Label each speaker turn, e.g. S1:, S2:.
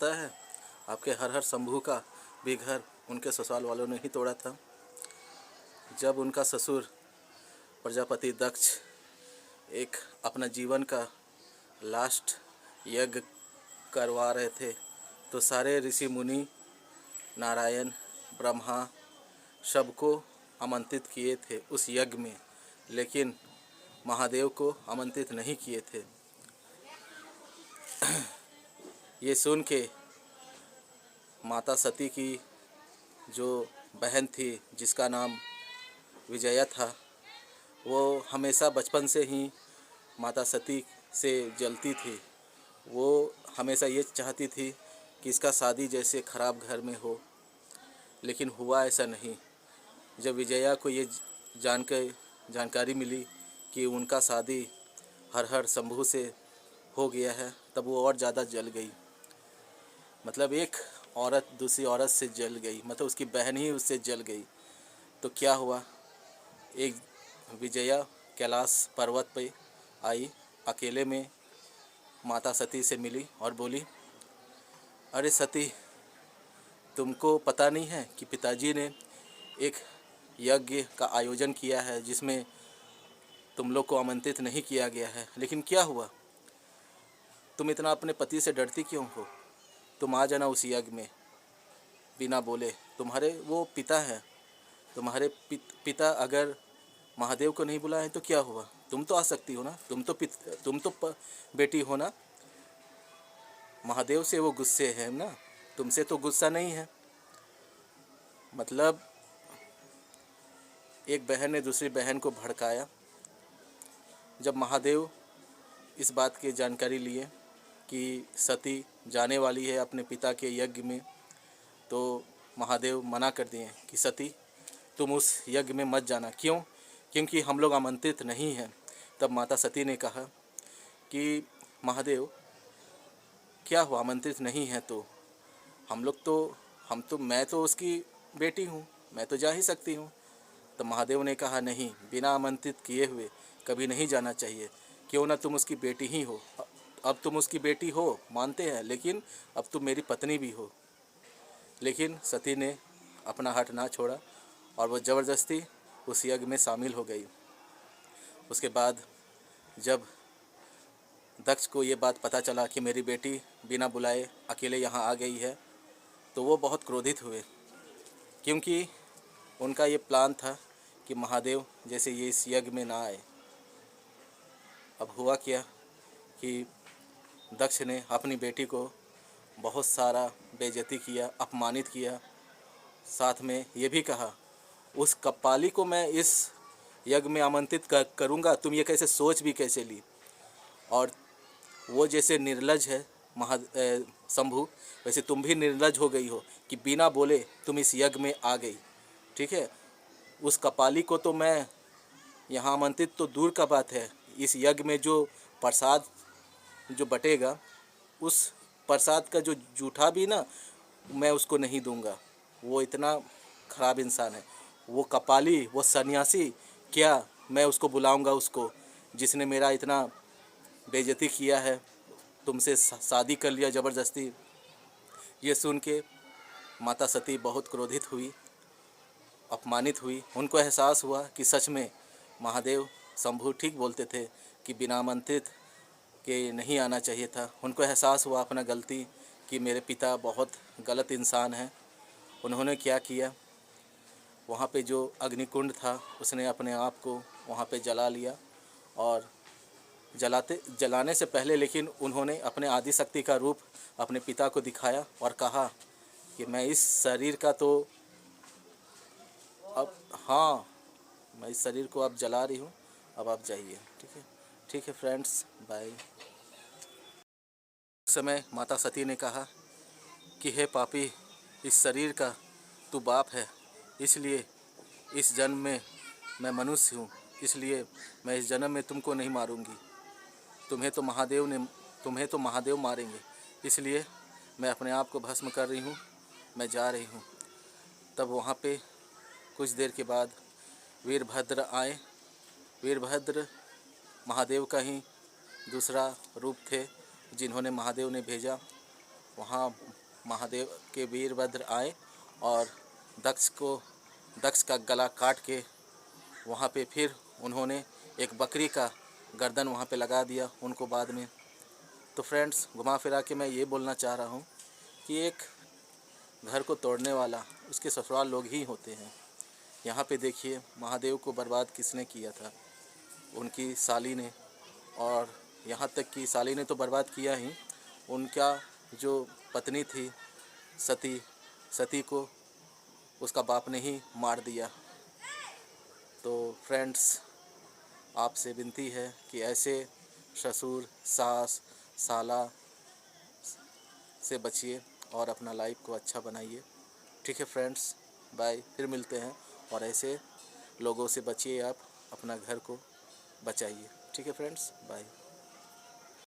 S1: लगता है आपके हर हर शंभू का भी घर उनके ससुराल वालों ने ही तोड़ा था। जब उनका ससुर प्रजापति दक्ष एक अपना जीवन का लास्ट यज्ञ करवा रहे थे तो सारे ऋषि मुनि, नारायण, ब्रह्मा सबको आमंत्रित किए थे उस यज्ञ में, लेकिन महादेव को आमंत्रित नहीं किए थे। ये सुन के माता सती की जो बहन थी जिसका नाम विजया था, वो हमेशा बचपन से ही माता सती से जलती थी। वो हमेशा ये चाहती थी कि इसका शादी जैसे ख़राब घर में हो, लेकिन हुआ ऐसा नहीं। जब विजया को ये जानकारी मिली कि उनका शादी हर हर शंभू से हो गया है, तब वो और ज़्यादा जल गई। मतलब एक औरत दूसरी औरत से जल गई, मतलब उसकी बहन ही उससे जल गई। तो क्या हुआ, एक विजया कैलाश पर्वत पे आई, अकेले में माता सती से मिली और बोली, अरे सती, तुमको पता नहीं है कि पिताजी ने एक यज्ञ का आयोजन किया है जिसमें तुम लोग को आमंत्रित नहीं किया गया है, लेकिन क्या हुआ, तुम इतना अपने पति से डरती क्यों हो? तुम आ जाना उस यज्ञ में बिना बोले। तुम्हारे वो पिता हैं, तुम्हारे पिता अगर महादेव को नहीं बुलाए तो क्या हुआ, तुम तो आ सकती हो ना, तुम तो बेटी हो ना। महादेव से वो गुस्से हैं ना, तुमसे तो गुस्सा नहीं है। मतलब एक बहन ने दूसरी बहन को भड़काया। जब महादेव इस बात की जानकारी लिए कि सती जाने वाली है अपने पिता के यज्ञ में, तो महादेव मना कर दिए कि सती, तुम उस यज्ञ में मत जाना। क्यों? क्योंकि हम लोग आमंत्रित नहीं हैं। तब माता सती ने कहा कि महादेव, क्या हुआ, आमंत्रित नहीं है तो मैं तो उसकी बेटी हूँ, मैं तो जा ही सकती हूँ। तो महादेव ने कहा, नहीं, बिना आमंत्रित किए हुए कभी नहीं जाना चाहिए। क्यों ना तुम उसकी बेटी ही हो। अब तुम उसकी बेटी हो मानते हैं, लेकिन अब तुम मेरी पत्नी भी हो। लेकिन सती ने अपना हट ना छोड़ा और वो ज़बरदस्ती उस यज्ञ में शामिल हो गई। उसके बाद जब दक्ष को ये बात पता चला कि मेरी बेटी बिना बुलाए अकेले यहाँ आ गई है, तो वो बहुत क्रोधित हुए, क्योंकि उनका ये प्लान था कि महादेव जैसे ये इस यज्ञ में ना आए। अब हुआ क्या कि दक्ष ने अपनी बेटी को बहुत सारा बेइज्जती किया, अपमानित किया। साथ में ये भी कहा, उस कपाली को मैं इस यज्ञ में आमंत्रित करूँगा, तुम ये कैसे सोच भी कैसे ली। और वो जैसे निर्लज है शंभू, वैसे तुम भी निर्लज हो गई हो कि बिना बोले तुम इस यज्ञ में आ गई। ठीक है, उस कपाली को तो मैं यहाँ आमंत्रित तो दूर का बात है, इस यज्ञ में जो प्रसाद जो बटेगा, उस प्रसाद का जो जूठा भी ना, मैं उसको नहीं दूंगा। वो इतना ख़राब इंसान है, वो कपाली, वो सन्यासी, क्या मैं उसको बुलाऊंगा, उसको जिसने मेरा इतना बेइज्जती किया है, तुमसे शादी कर लिया ज़बरदस्ती। ये सुन के माता सती बहुत क्रोधित हुई, अपमानित हुई। उनको एहसास हुआ कि सच में महादेव शंभू ठीक बोलते थे कि बिना आमंत्रित के नहीं आना चाहिए था। उनको एहसास हुआ अपना गलती कि मेरे पिता बहुत गलत इंसान हैं। उन्होंने क्या किया, वहाँ पे जो अग्निकुंड था उसने अपने आप को वहाँ पे जला लिया। और जलाने से पहले लेकिन उन्होंने अपने आदिशक्ति का रूप अपने पिता को दिखाया और कहा कि मैं इस शरीर का तो अब, हाँ, मैं इस शरीर को अब जला रही हूँ, अब आप जाइए। ठीक है फ्रेंड्स, बाय। उस समय माता सती ने कहा कि हे पापी, इस शरीर का तू बाप है, इसलिए इस जन्म में मैं मनुष्य हूँ, इसलिए मैं इस जन्म में तुमको नहीं मारूंगी। तुम्हें तो महादेव मारेंगे, इसलिए मैं अपने आप को भस्म कर रही हूँ, मैं जा रही हूँ। तब वहाँ पे कुछ देर के बाद वीरभद्र आए। वीरभद्र महादेव का ही दूसरा रूप थे जिन्होंने महादेव ने भेजा। वहाँ महादेव के वीरभद्र आए और दक्ष का गला काट के वहाँ पे फिर उन्होंने एक बकरी का गर्दन वहाँ पे लगा दिया उनको बाद में। तो फ्रेंड्स, घुमा फिरा के मैं ये बोलना चाह रहा हूँ कि एक घर को तोड़ने वाला उसके ससुराल लोग ही होते हैं। यहाँ पे देखिए महादेव को बर्बाद किसने किया था, उनकी साली ने। और यहाँ तक कि साली ने तो बर्बाद किया ही, उनका जो पत्नी थी सती को उसका बाप ने ही मार दिया। तो फ्रेंड्स, आपसे विनती है कि ऐसे ससुर सास साला से बचिए और अपना लाइफ को अच्छा बनाइए। ठीक है फ्रेंड्स, बाय, फिर मिलते हैं। और ऐसे लोगों से बचिए, आप अपना घर को बचाइए। ठीक है फ्रेंड्स, बाय।